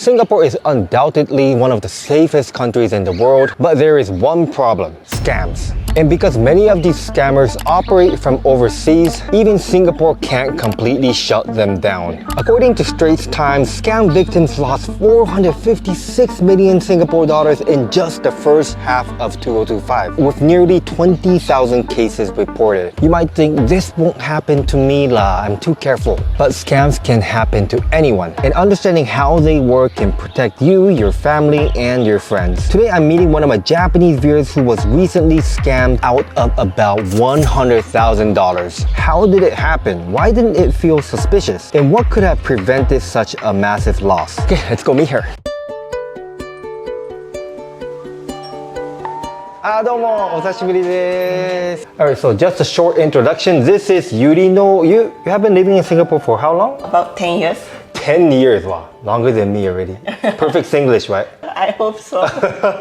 Singapore is undoubtedly one of the safest countries in the world, but there is one problem: scams. And because many of these scammers operate from overseas, even Singapore can't completely shut them down. According to Straits Times, scam victims lost 456 million Singapore dollars in just the first half of 2025, with nearly 20,000 cases reported. You might think, this won't happen to me lah, I'm too careful. But scams can happen to anyone, and understanding how they work can protect you, your family, and your friends. Today I'm meeting one of my Japanese viewers who was recently scammed out of about $100,000. How did it happen? Why didn't it feel suspicious? And what could have prevented such a massive loss? Okay, let's go meet her. Alright, so just a short introduction. This is Yurino. You have been living in Singapore for how long? About 10 years. 10 years, wow. Longer than me already. Perfect Singlish, right? I hope so.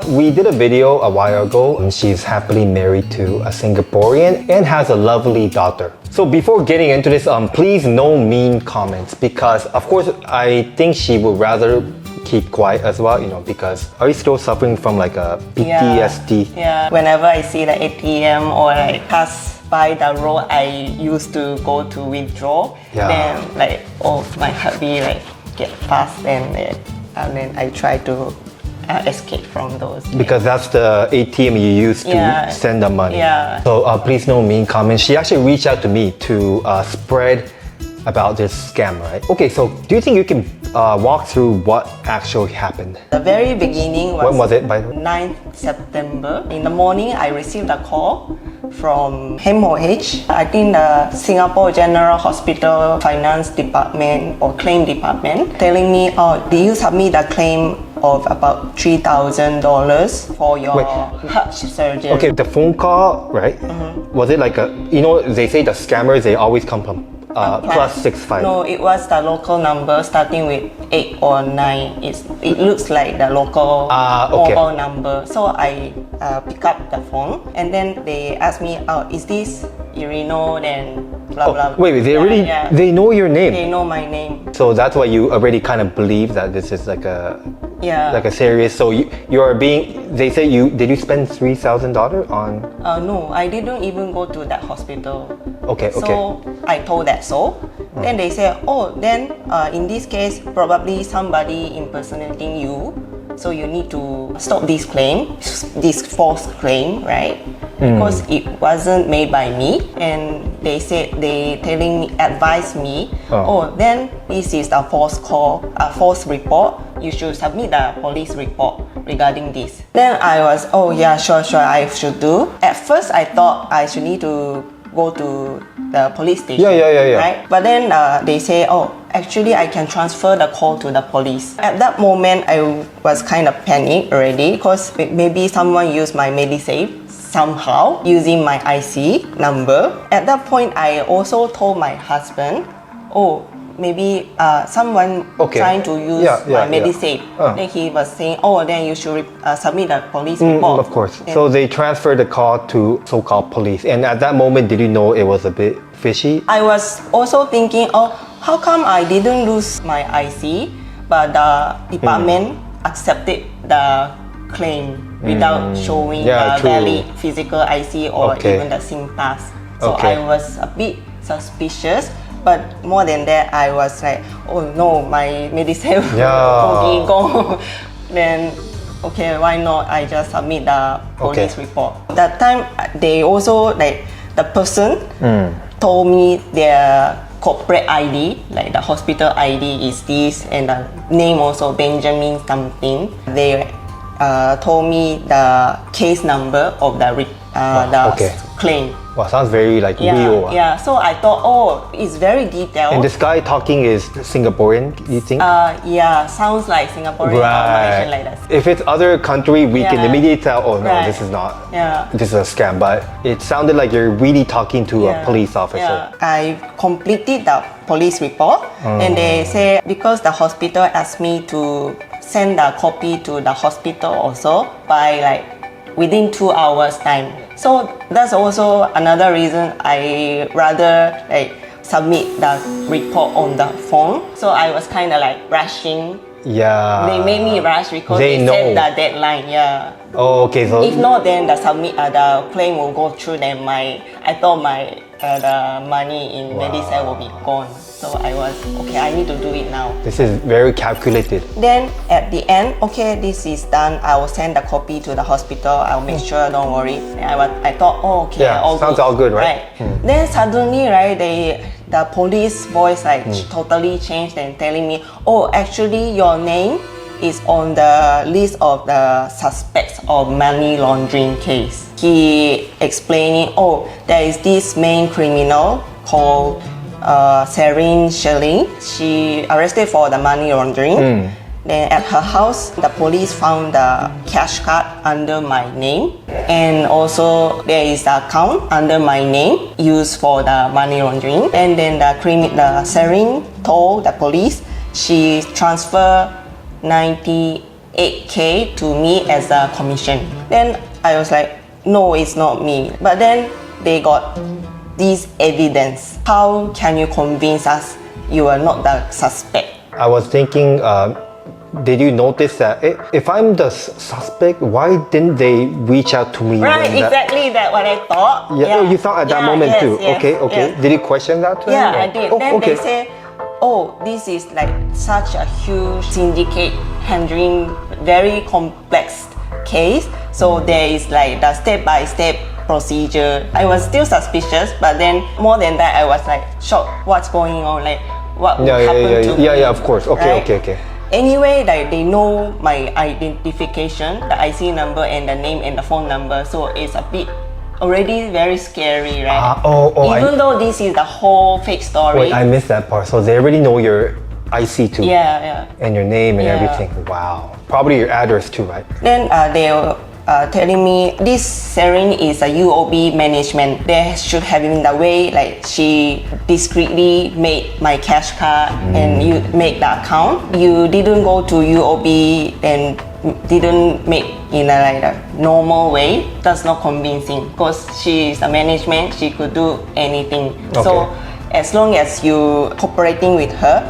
We did a video a while ago, and she's happily married to a Singaporean and has a lovely daughter. So before getting into this, please no mean comments, because of course I think she would rather keep quiet as well, you know, because are you still suffering from like a PTSD? Yeah. Whenever I see the ATM or I pass by the road I used to go to withdraw, then like, oh, my heartbeat like get fast, and then I try to escape from those. Because that's the ATM you use to send the money. Yeah. So please no mean comments. She actually reached out to me to spread about this scam, right? Okay, so do you think you can walk through what actually happened? The very beginning was, when was it, by the way? 9th September. In the morning, I received a call from MOH, I think the Singapore General Hospital Finance Department or Claim Department, telling me, oh, do you submit a claim of about $3,000 for your heart surgery? Okay, the phone call, right? Was it like a, you know, they say the scammers, they always come from +65. No, it was the local number starting with 8 or 9. It looks like the local mobile number. So I pick up the phone, and then they ask me, oh, is this Yurino? Then blah blah. Wait, they already they know your name. They know my name. So that's why you already kind of believe that this is like a like a serious. So you are being. They say did you spend $3,000 on? No, I didn't even go to that hospital. Okay. So I told that so. Then they say, oh, then in this case probably somebody impersonating you. So you need to stop this claim, this false claim, right? Because it wasn't made by me, and they said advised me, then this is a false call, a false report. You should submit a police report regarding this. Then I was, oh yeah, sure, I should do. At first I thought I should need to go to the police station, right? But then they say, oh, actually I can transfer the call to the police. At that moment, I was kind of panicked already, because maybe someone used my MediSave somehow using my IC number. At that point, I also told my husband, oh, maybe someone trying to use my MediSave. Then he was saying, oh, then you should submit a police report. Of course. So they transferred the call to so-called police. And at that moment, did you know it was a bit fishy? I was also thinking, oh, how come I didn't lose my IC, but the department accepted the claim without showing a valid physical IC or even the SIM pass. So I was a bit suspicious. But more than that, I was like, oh no, my MediSave go. Then, okay, why not? I just submit the police report. That time, they also, like, the person told me their corporate ID, like the hospital ID is this, and the name also Benjamin something. They told me the case number of the claim. Wow, sounds very like real. Yeah, so I thought, oh, it's very detailed. And this guy talking is Singaporean, you think? Yeah, sounds like Singaporean or like that. If it's other country, we can immediately tell, oh no, this is not, this is a scam. But it sounded like you're really talking to a police officer. I completed the police report, and they say, because the hospital asked me to send a copy to the hospital also by like within 2 hours time. So that's also another reason I rather like submit the report on the phone. So I was kind of like rushing Yeah. They made me rush because They they know. set the deadline. Yeah. Oh, okay. So If not, then the claim will go through. Then I thought my the money in Medicare will be gone. So I was okay. I need to do it now. this is very calculated. Then at the end, okay, this is done. I will send the copy to the hospital. I'll make sure. Don't worry. And I thought, oh, okay, Yeah, all sounds good. all good, right? Then suddenly, right, the police voice totally changed and telling me, oh, actually your name is on the list of the suspects of money laundering case. He explaining, oh, there is this main criminal called Serene Shirley. She arrested for the money laundering. Then at her house, the police found the cash card under my name, and also there is the account under my name used for the money laundering. And then the Serene told the police she transferred 98K to me as a commission. Then I was like, no, it's not me. But then they got this evidence. How can you convince us you are not the suspect? I was thinking, did you notice that if I'm the suspect, why didn't they reach out to me? Right, exactly that what I thought. Yeah, oh, you thought at that moment yes, too. yes, Okay. yes. Did you question that too? Yeah, I did. Oh, Then okay. they say, oh, this is like such a huge syndicate handling very complex case. So there is like the step-by-step procedure. I was still suspicious, but then more than that, I was like shocked. What's going on? Like what would happen to me? Yeah, of course. Okay, right? okay. Anyway, like they know my identification, the IC number and the name and the phone number. So it's a bit already very scary, right? Even though this is the whole fake story. Wait, I missed that part. So they already know your IC too. Yeah. And your name and Yeah. everything. Wow. Probably your address too, right? Then they were telling me this Serene is a UOB management. There should have been the way like she discreetly made my cash card and you make the account. You didn't go to UOB and didn't make in a normal way. That's not convincing because she is a management. She could do anything. Okay. So as long as you cooperating with her,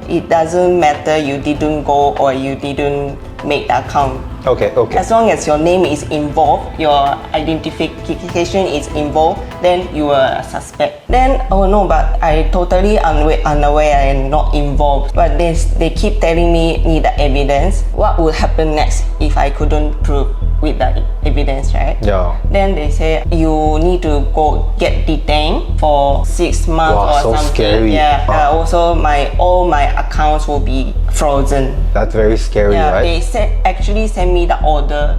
it doesn't matter you didn't go or you didn't make the account. Okay. As long as your name is involved, your identification is involved, then you are a suspect. Then, oh no, but I totally unaware and not involved. But they keep telling me need the evidence. What would happen next if I couldn't prove with the evidence, right? Yeah. Then they say you need to go get detained for 6 months Wow, or so something. scary. Yeah. Also, all my accounts will be frozen. That's very scary, Yeah, right? they actually sent me the order,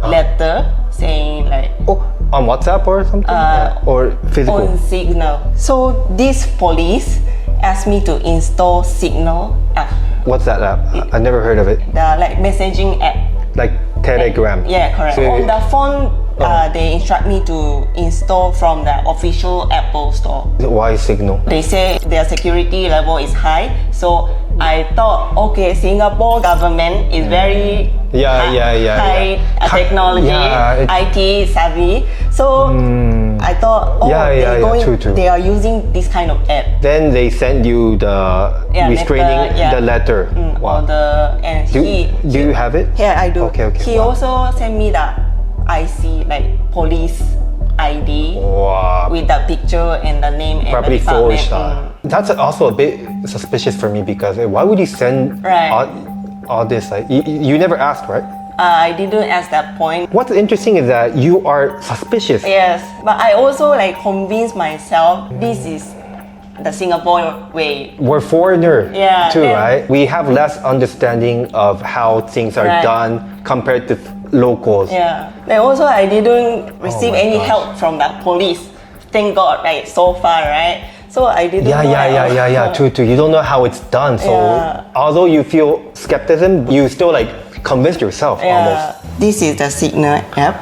letter saying like Oh, on WhatsApp or something? Or physical? on Signal. So this police asked me to install Signal app, What's that app? I never heard of it. the messaging app. Like Telegram. Yeah, correct. So- On the phone, they instruct me to install from the official Apple store. Why Signal? They say their security level is high, so I thought, okay, Singapore government is very high technology, IT savvy. So I thought, true. they are using this kind of app. Then they send you the restraining the letter. Wow. Do you have it? Yeah, I do. Okay. He Wow. also sent me the IC, police ID Wow. with the picture and the name and Probably the department. forged. That's also a bit suspicious for me because why would you send Right. all this? Like you never asked, right? I didn't ask that point. What's interesting is that you are suspicious. Yes, but I also convinced myself this is the Singapore way. We're foreigner too, then- right? We have less understanding of how things are Right. done compared to locals. Yeah. Then also I didn't receive my any gosh. help from the police. Thank God, so far, right? So I didn't know. True. You don't know how it's done. So Yeah. although you feel skepticism, you still convince yourself almost. This is the Signal app.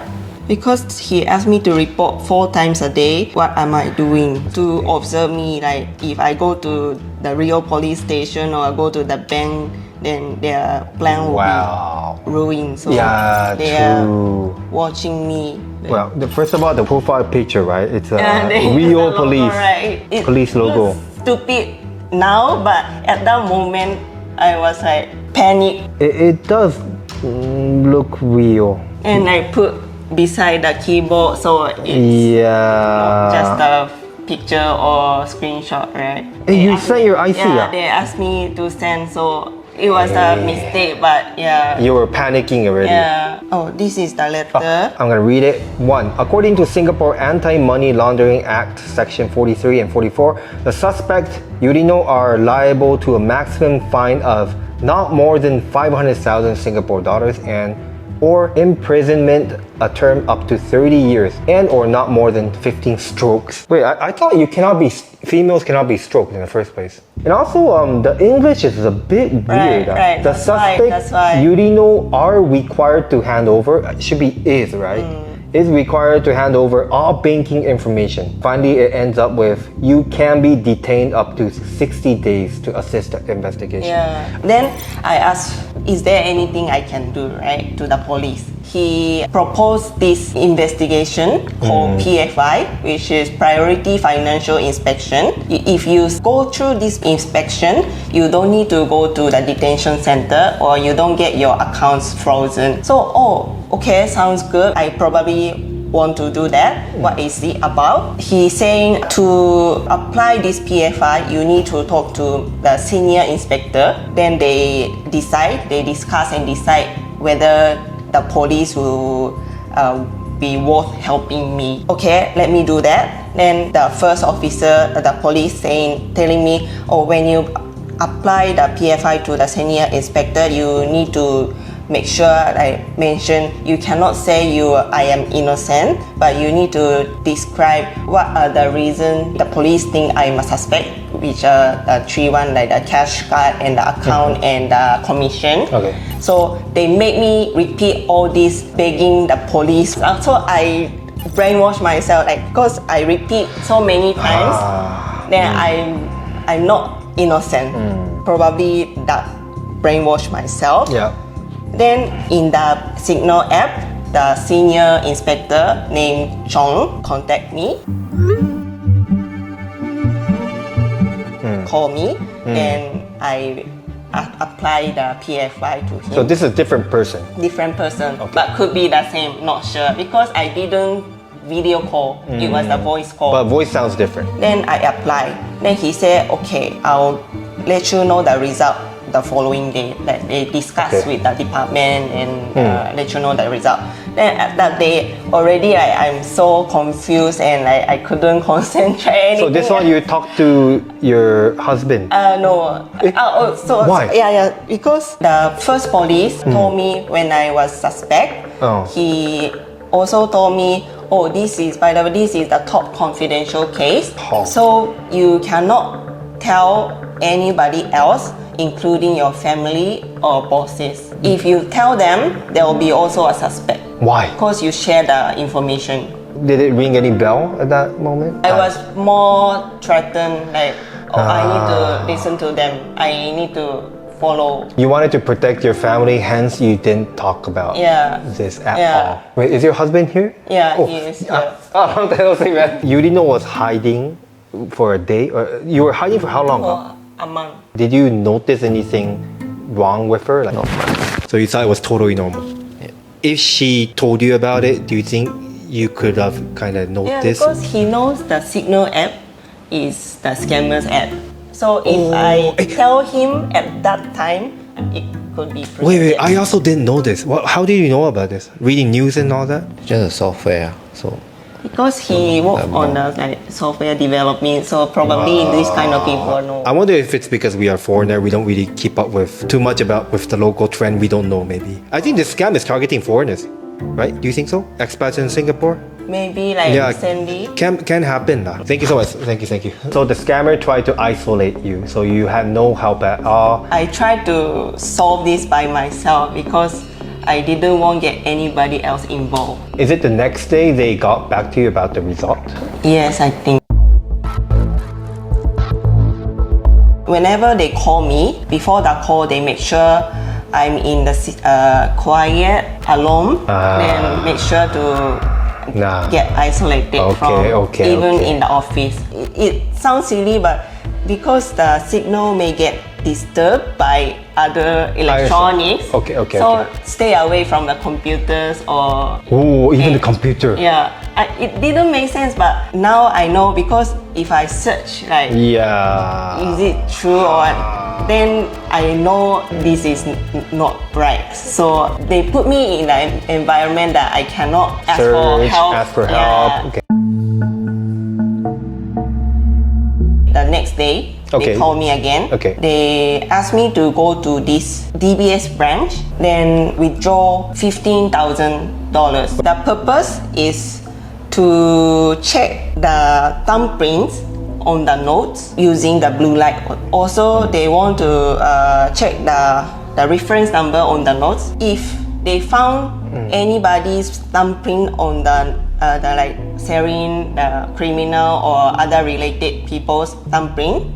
Because he asked me to report 4 times a day, what am I doing to observe me? If I go to the real police station or I go to the bank, then their plan will be ruined. So Yeah, they true. are watching me. Well, first of all, the profile picture, right? It's a They real the logo, police right? It police logo. looks stupid now, but at that moment, I was like panic, It does look real. and I put beside the keyboard so it's Yeah. not just a picture or screenshot, right? Hey, you sent your IC? Yeah, they asked me to send, so it was a mistake, but yeah. You were panicking already. Yeah. Oh, this is the letter. I'm gonna read it. 1. According to Singapore Anti-Money Laundering Act, Section 43 and 44, the suspect, Yurino, are liable to a maximum fine of not more than 500,000 Singapore dollars and or imprisonment a term up to 30 years and or not more than 15 strokes. Wait, I thought females cannot be stroked in the first place. And also, the English is a bit weird. Right. The That's why. suspect, Yurino, are required to hand over, it should be is, right? Is required to hand over all banking information. Finally, it ends up with, you can be detained up to 60 days to assist the investigation. Yeah. Then I asked, is there anything I can do, right, to the police? He proposed this investigation called PFI, which is Priority Financial Inspection. If you go through this inspection, you don't need to go to the detention center or you don't get your accounts frozen. So, okay, sounds good. I probably want to do that. What is it about? He's saying to apply this PFI, you need to talk to the senior inspector. Then they discuss and decide whether the police will be worth helping me. Okay, let me do that. Then the first officer, the police telling me, when you apply the PFI to the senior inspector, you need to make sure I mention you cannot say I am innocent, but you need to describe what are the reasons the police think I am a suspect, which are the 3-1, like the cash card and the account and the commission. Okay. So they make me repeat all this begging the police. So I brainwash myself, because I repeat so many times, then I'm not innocent. Probably that brainwash myself. Yeah. Then in the Signal app, the senior inspector named Chong contact me, call me, and I apply the PFI to him. So this is a different person. Different person, Okay. but could be the same, not sure, because I didn't video call, it was a voice call. But voice sounds different. Then I apply. Then he said, okay, I'll let you know the result the following day. Like they discuss with the department and let you know the result. Then at that day, already I'm so confused and I couldn't concentrate. So this one you talked to your husband? No. Why? Yeah, because the first police told me when I was suspect, he also told me, this is the top confidential case. So you cannot tell anybody else, including your family or bosses. If you tell them, there will be also a suspect. Why? Because you share the information. Did it ring any bell at that moment? I was more threatened, I need to listen to them. I need to follow. You wanted to protect your family, hence you didn't talk about this at all. Wait, is your husband here? Yeah, he is here. Yurino was hiding for a day? Or you were hiding for how long? For a month. Did you notice anything wrong with her? No. So you thought it was totally normal? Yeah. If she told you about it, do you think you could have kind of Yeah, noticed? because he knows the Signal app is the scammer's app. So if I tell him at that time, it could be Wait, I also didn't know this. How did you know about this? Reading news and all that? Just a software. So because he worked on the software development, so probably this kind of people know. I wonder if it's because we are foreigner, we don't really keep up with too much with the local trend, we don't know maybe. I think this scam is targeting foreigners, right? Do you think so? Expats in Singapore? Maybe recently. Can happen. Thank you so much. Thank you. So the scammer tried to isolate you, so you had no help at all. I tried to solve this by myself because I didn't want to get anybody else involved. Is it the next day they got back to you about the result? Yes, I think. Whenever they call me, before the call, they make sure I'm in the quiet, alone, then make sure to get isolated even in the office. It sounds silly, but because the signal may get disturbed by other electronics. Okay, okay, So okay. stay away from the computers or. Oh, even the computer. Yeah, it didn't make sense, but now I know because if I search like, Yeah. is it true or what, then I know this is not right. So they put me in an environment that I cannot ask for Search, help. ask for Yeah. help. Okay. The next day, Okay. they call me again. Okay. They asked me to go to this DBS branch, then withdraw $15,000. The purpose is to check the thumbprints on the notes using the blue light. Also, they want to check the reference number on the notes. If they found anybody's thumbprint on the like sarin, the criminal or other related people's thumbprint,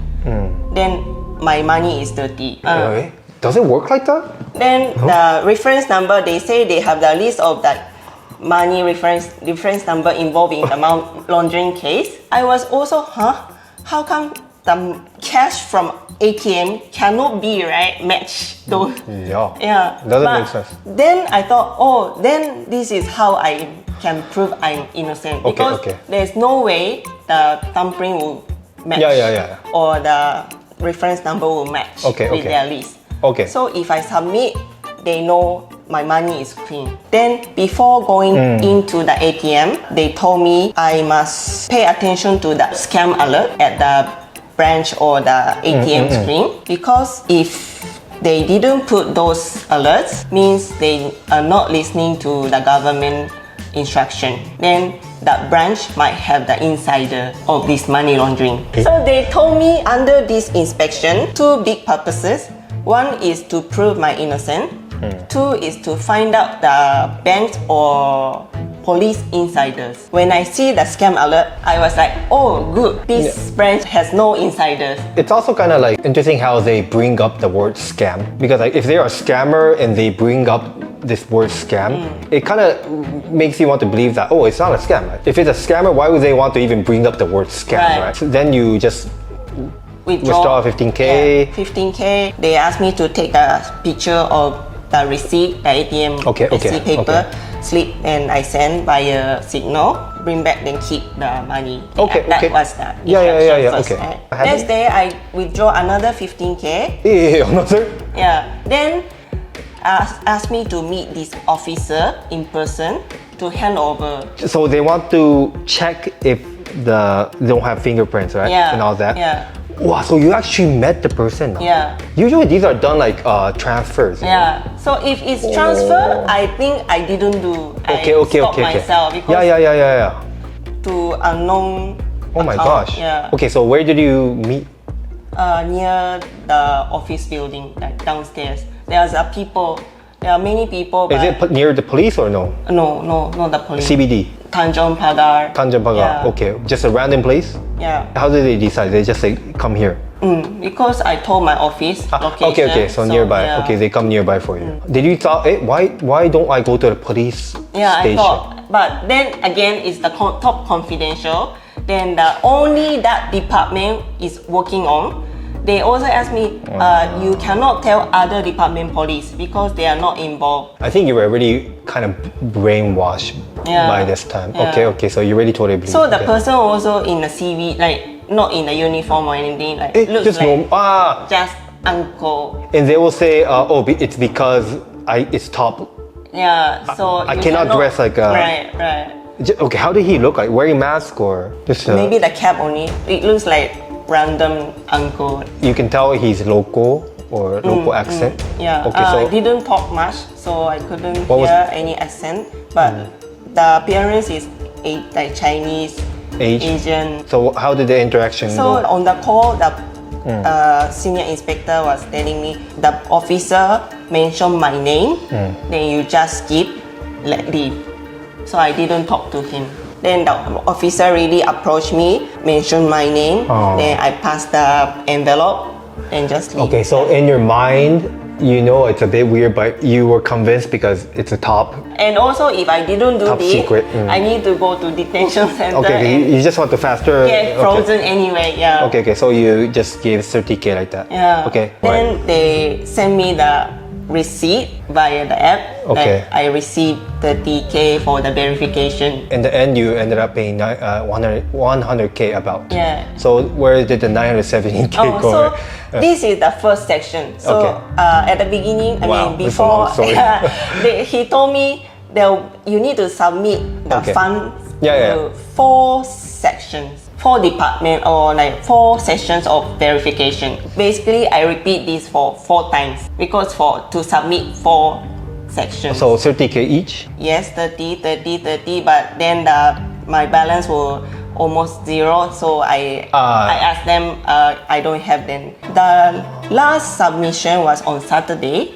then my money is dirty. Okay. Does it work like that? Then the reference number, they say they have the list of that money reference number involved in the money laundering case. I was also, how come the cash from ATM cannot be match those? Yeah. Yeah. Doesn't But make sense. Then I thought, then this is how I can prove I'm innocent. Okay, Because okay. there's no way the thumbprint will match. Yeah. Or the reference number will match Okay, with okay. their list. Okay. So if I submit, they know my money is clean. Then before going into the ATM, they told me I must pay attention to the scam alert at the branch or the ATM screen, because if they didn't put those alerts, means they are not listening to the government instruction. Then that branch might have the insider of this money laundering. So they told me under this inspection, two big purposes. One is to prove my innocence. Two is to find out the banks or police insiders. When I see the scam alert, I was like, oh good, this branch has no insiders. It's also kind of like interesting how they bring up the word scam, because like if they're a scammer and they bring up this word scam, it kind of makes you want to believe that, oh, it's not a scam. If it's a scammer, why would they want to even bring up the word scam, right? So then you just withdraw 15K. Yeah, 15K. They asked me to take a picture of the receipt, the ATM receipt paper, slip, and I send via signal. Bring back, then keep the money. That was the instruction first, okay. right? Next day, I withdraw another 15K. Yeah, another? Yeah. Then asked me to meet this officer in person to hand over. So they want to check if they don't have fingerprints, right? Yeah. And all that? Yeah. Wow, so you actually met the person now? Yeah. Usually these are done like transfers. Yeah. So if it's transfer, I think I didn't do. I stopped myself because Yeah. to unknown. Oh my account. gosh. Yeah. Okay, so where did you meet? Near the office building, like downstairs. There's there are many people. Is it near the police or no? No, not the police. CBD? Tanjong Pagar. Tanjong Pagar. Yeah. Okay, just a random place? Yeah. How did they decide? They just say, come here? Because I told my office location. Okay, so nearby. Yeah. Okay, they come nearby for you. Did you thought, why don't I go to the police Yeah, station? I thought. But then again, it's the top confidential. Then only that department is working on. They also asked me, you cannot tell other department police because they are not involved. I think you were already kind of brainwashed by this time. Yeah. Okay, so you already totally believe. So the person also in the CV, like not in the uniform or anything, like looks just like just uncle. And they will say, it's because it's top. Yeah, so I cannot dress like a... Right. Okay, how did he look like? Wearing mask or just... Maybe the cap only. It looks like random uncle. You can tell he's local or local accent. Yeah. Okay, so I didn't talk much, so I couldn't hear any accent. But the appearance is like Chinese, Asian. So how did the interaction So go? on the call, the senior inspector was telling me the officer mentioned my name, then you just skip, let leave. So I didn't talk to him. Then the officer really approached me, mentioned my name, then I passed the envelope and just leave. Okay, so in your mind, you know it's a bit weird, but you were convinced because it's a top. And also, if I didn't do Top this, secret, I need to go to detention center Okay, and you just want to faster. get frozen anyway. Yeah. Okay, so you just gave 30K like that. Yeah. Okay. Then right. they send me the receipt via the app. Okay. That I received 30K for the verification. In the end, you ended up paying 100K about. Yeah. So where did the 970K Oh, go? so this is the first section. So Okay. at the beginning, Wow, I mean, that's a long before story. he told me that you need to submit the Okay. funds Yeah, to 4 sections, 4 department or like 4 sessions of verification. Basically, I repeat this for 4 times because to submit 4 sections. So 30K each? Yes, 30, but then my balance will almost 0, so I asked them I don't have them. The last submission was on Saturday.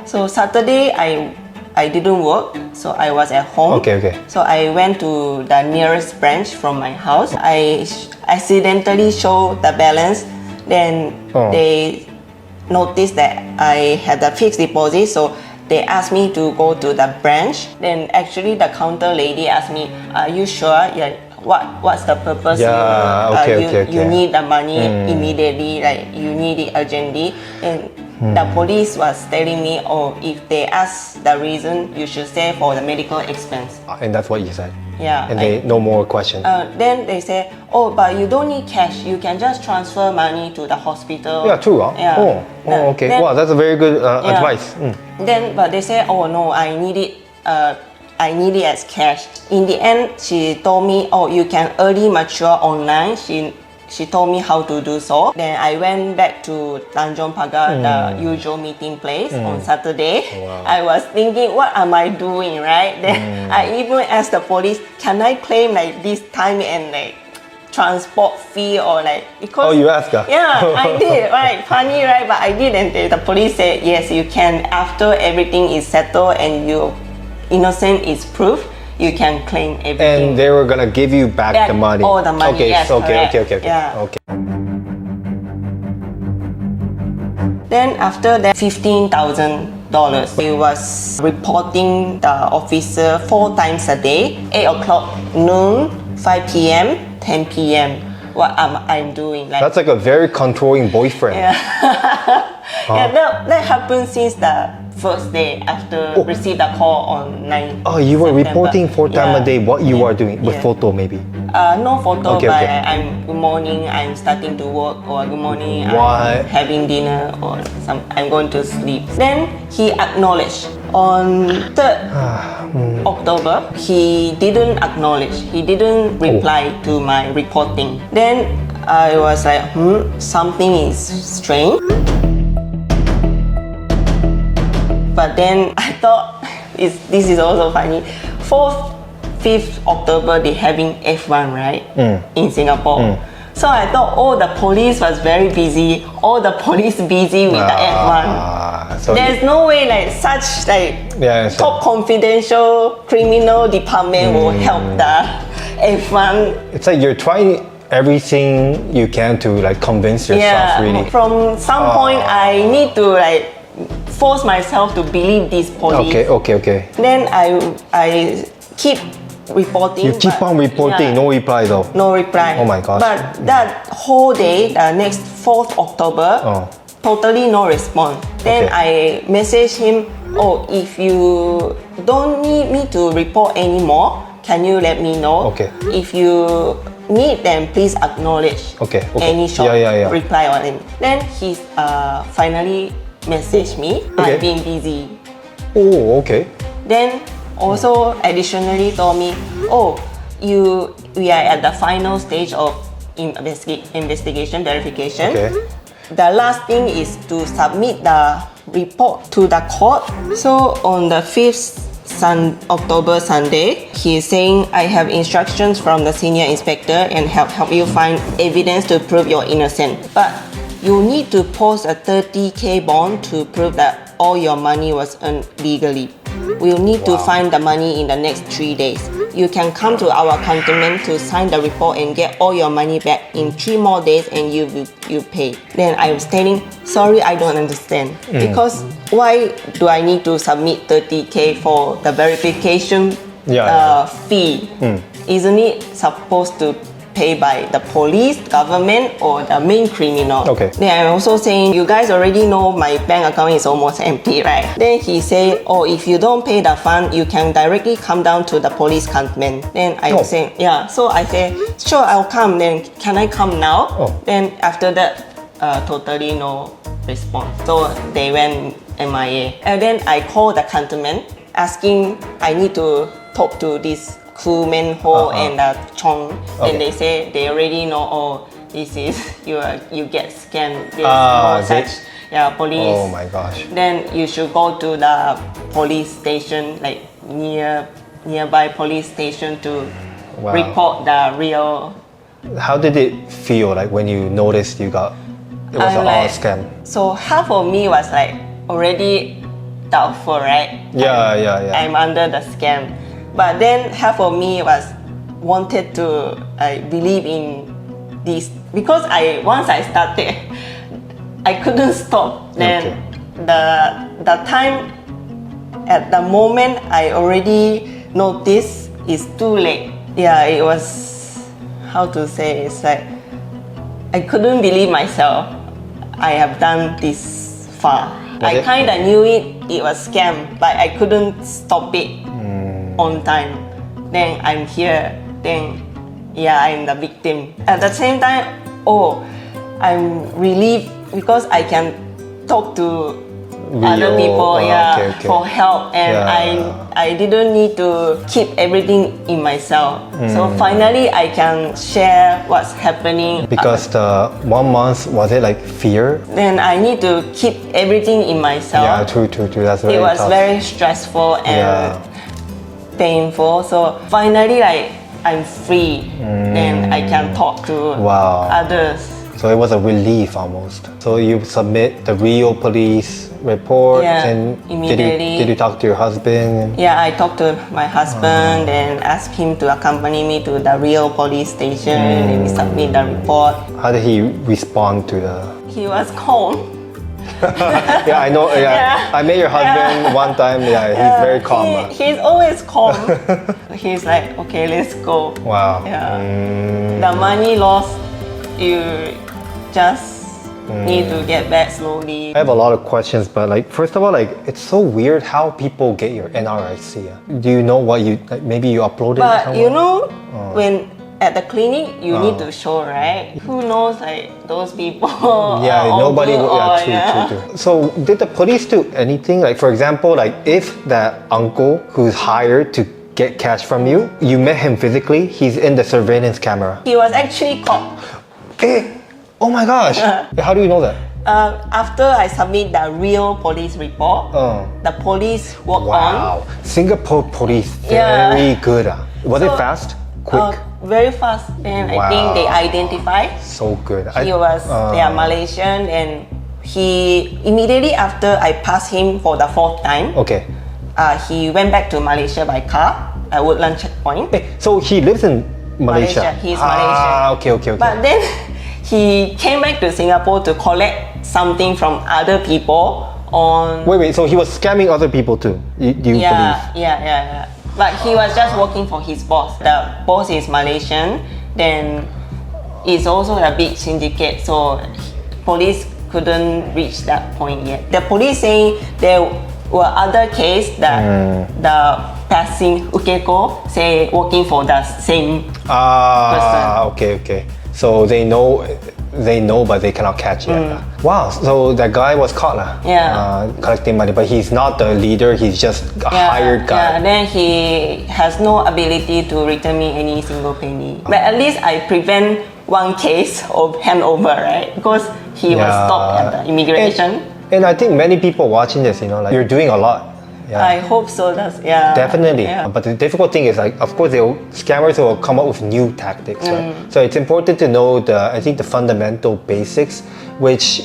So Saturday I didn't work, so I was at home. Okay. So I went to the nearest branch from my house. I accidentally showed the balance. Then they noticed that I had a fixed deposit, so they asked me to go to the branch. Then actually the counter lady asked me, "Are you sure? Yeah, what's the purpose? Yeah, okay. You need the money immediately, like you need it urgently." And the police was telling me, "Oh, if they ask the reason, you should say for the medical expense." And that's what you said? Yeah. And no more questions? Then they say, "Oh, but you don't need cash. You can just transfer money to the hospital." Yeah, true. Huh? Yeah. Okay. Then- wow, that's a very good advice. But they say, "Oh no, I need it. I need it as cash." In the end, she told me, "Oh, you can early mature online." She told me how to do so. Then I went back to Tanjong Pagar, the usual meeting place on Saturday. Wow. I was thinking, what am I doing, right? Then I even asked the police, can I claim like this time and like transport fee or like, because... Oh, you asked her? Yeah, I did, right? Funny, right? But I did, and the police said, yes, you can, after everything is settled and your innocent is proof, you can claim everything. And they were gonna give you back the money. All the money, Okay, yes, okay. Yeah. Okay. Then after that, $15,000. He was reporting the officer 4 times a day, 8 o'clock, noon, 5 p.m., 10 p.m. What am I doing? Like, That's like a very controlling boyfriend. yeah, that happened since the first day after received a call on 9. Oh, you were September. reporting 4 times a day what you are doing with Yeah. photo maybe? No photo, Okay, but okay. I'm good morning, I'm starting to work, or good morning, What? I'm having dinner, or I'm going to sleep. Then he acknowledged. On 3rd October, he didn't acknowledge. He didn't reply to my reporting. Then I was like, something is strange. But then I thought, this is also funny. 4th, 5th October, they having F1, right? In Singapore. So I thought, the police was very busy. All the police busy with the F1. So There's no way like such like top confidential criminal department will help the F1. it's like you're trying everything you can to like convince yourself really. From some point, I need to like force myself to believe this police. Okay. Then I keep reporting. You keep on reporting, no reply though. No reply. Oh my gosh. But that whole day, the next 4th October, totally no response. Then I message him, if you don't need me to report anymore, can you let me know? Okay. If you need, then please acknowledge any short reply on it. Then he finally messaged me. I've been busy. Oh, okay. Then also additionally told me, we are at the final stage of investigation verification. Okay. The last thing is to submit the report to the court. So on the 5th October Sunday, he is saying, I have instructions from the senior inspector and help you find evidence to prove you're innocent. But you need to post a 30K bond to prove that all your money was earned legally. we'll need to Wow. find the money in the next 3 days. You can come to our cantonment to sign the report and get all your money back in 3 more days and you pay. Then I was telling, sorry, I don't understand. Because why do I need to submit 30K for the verification fee? Isn't it supposed to pay by the police, government, or the main criminal? Okay. Then I'm also saying, you guys already know my bank account is almost empty, right? Then he say, oh, if you don't pay the fund, you can directly come down to the police cantonment. Then I was saying, yeah. So I say, sure, I'll come. Then can I come now? Oh. Then after that, totally no response. So they went MIA. And then I called the cantonment asking, I need to talk to this crewman Ho and Chong, and they say they already know. Oh, this is you get scammed. There's no such police. Oh my gosh. Then you should go to the police station, like nearby police station to report the real. How did it feel like when you noticed it was I'm all a like, scam? So half of me was like already doubtful, right? Yeah. I'm under the scam. But then half of me wanted to believe in this because once I started, I couldn't stop. Then the time at the moment I already noticed is too late. Yeah, it was, how to say, it's like I couldn't believe myself. I have done this far. I kind of knew it was scam, but I couldn't stop it on time. Then I'm here. Then I'm the victim. At the same time, I'm relieved because I can talk to other people for help, and I didn't need to keep everything in myself. So finally I can share what's happening. Because the 1 month, was it like fear? Then I need to keep everything in myself. Yeah, true. That's very It was tough. very stressful and painful. So finally, I'm free, and I can talk to others. So it was a relief almost. So you submit the real police report, and immediately. Did you talk to your husband? Yeah, I talked to my husband and asked him to accompany me to the real police station and we submit the report. How did he respond to the? He was calm. Yeah, I know. Yeah, I met your husband one time. Yeah, he's very calm. He's always calm. He's like, okay, let's go. Wow. Yeah. The money lost, you just need to get back slowly. I have a lot of questions, but first of all, it's so weird how people get your NRIC. Do you know what maybe you uploaded? But somewhere? you know, when at the clinic, you need to show, right? Who knows, those people? Yeah, nobody. Yeah, true. So, did the police do anything? For example, if that uncle who's hired to get cash from you, you met him physically, he's in the surveillance camera. He was actually caught. Oh my gosh! How do you know that? After I submit the real police report, the police work on. Wow, Singapore police very good. Was it fast? Quick? Very fast, and I think they identified. So good. He was Malaysian, and he immediately after I passed him for the 4th time. Okay. He went back to Malaysia by car at Woodland checkpoint. So he lives in Malaysia. He's Malaysian. Okay. But then he came back to Singapore to collect something from other people on. Wait. So he was scamming other people too. Do you believe? Yeah. But he was just working for his boss. The boss is Malaysian. Then it's also a big syndicate. So police couldn't reach that point yet. The police saying there were other cases that the passing ukeko say working for the same person. Okay. So they know, but they cannot catch yet. Wow. So that guy was caught, collecting money, but he's not the leader. He's just a hired guy. Yeah. Then he has no ability to return me any single penny. But at least I prevent one case of handover, right? Because he was stopped at the immigration. And I think many people watching this, you're doing a lot. Yeah. I hope so. Definitely. Yeah. But the difficult thing is, of course, scammers will come up with new tactics. Right? So it's important to know the fundamental basics, which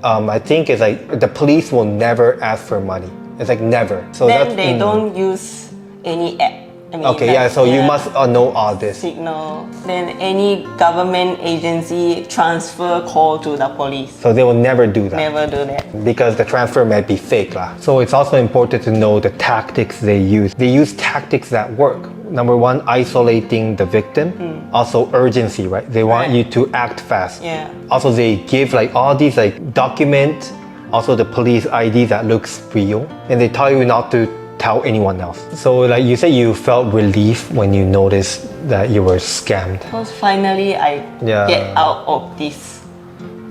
I think is the police will never ask for money. It's like never. So then they don't use any app. I mean, Okay, yeah, so you must know all this. Signal. Then any government agency transfer call to the police. So they will never do that. Never do that. Because the transfer might be fake. So it's also important to know the tactics they use. They use tactics that work. Number one, isolating the victim. Also urgency, right? They want you to act fast. Yeah. Also they give like all these like document, also the police ID that looks real. And they tell you not to tell anyone else. So like you say you felt relief when you noticed that you were scammed. Because finally I get out of this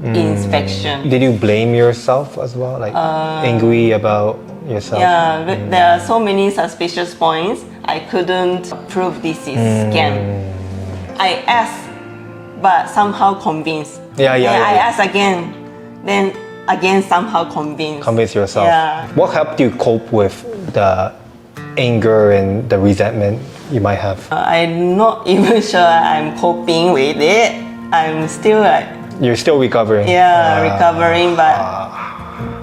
inspection. Did you blame yourself as well? Like angry about yourself? Yeah, but there are so many suspicious points. I couldn't prove this is scam. I asked, but somehow convinced. Yeah. I asked again, then again somehow convinced. Convince yourself. Yeah. What helped you cope with the anger and the resentment you might have? I'm not even sure I'm coping with it. I'm still like You're still recovering. recovering, but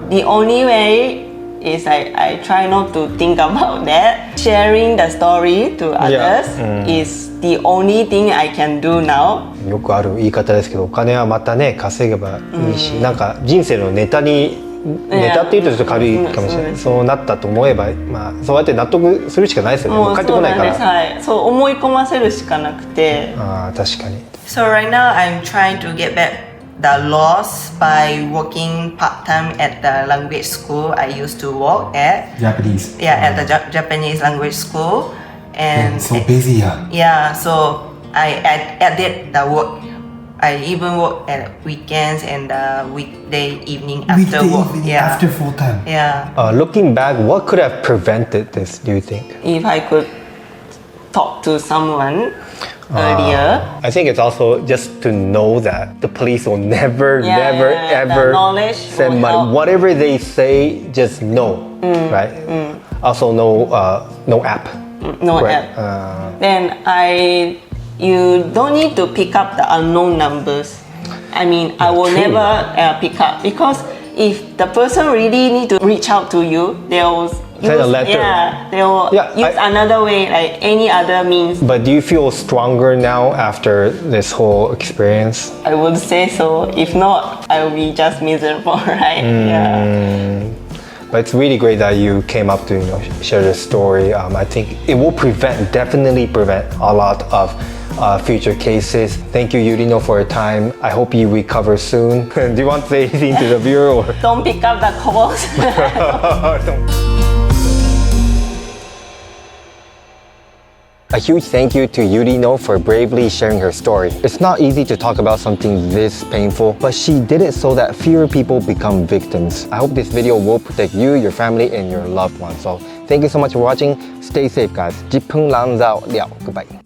the only way is I try not to think about that. Sharing the story to others is the only thing I can do now. よくある言い方ですけど、お金はまたね稼げばいいし、なんか人生のネタって言うとちょっと軽いかもしれない。そうなったと思えば、まあそうやって納得するしかないですよね。もう帰ってこないから。はい、そう思い込ませるしかなくて。ああ確かに。So right now I'm trying to get back the loss by working part-time at the language school I used to work at. Japanese. Yeah, at the Japanese language school. And so busy, yeah. Yeah, so I added the work. I even work at weekends and the weekday evening after work. After full time. Yeah. Looking back, what could have prevented this, do you think? If I could talk to someone earlier. I think it's also just to know that the police will never the knowledge send will money. help. Whatever they say, just know, right? Also, no app. No right? app. Then you don't need to pick up the unknown numbers. I mean, I will never pick up because if the person really need to reach out to you, they'll Send a letter. They'll use another way, like any other means. But do you feel stronger now after this whole experience? I would say so. If not, I will be just miserable, right? Yeah. But it's really great that you came up to share the story. I think it will definitely prevent a lot of future cases. Thank you, Yurino, for your time. I hope you recover soon. Do you want to say anything to the viewer? Or? Don't pick up the calls. A huge thank you to Yurino for bravely sharing her story. It's not easy to talk about something this painful, but she did it so that fewer people become victims. I hope this video will protect you, your family, and your loved ones. So thank you so much for watching. Stay safe, guys. 10分lanzao了. Goodbye.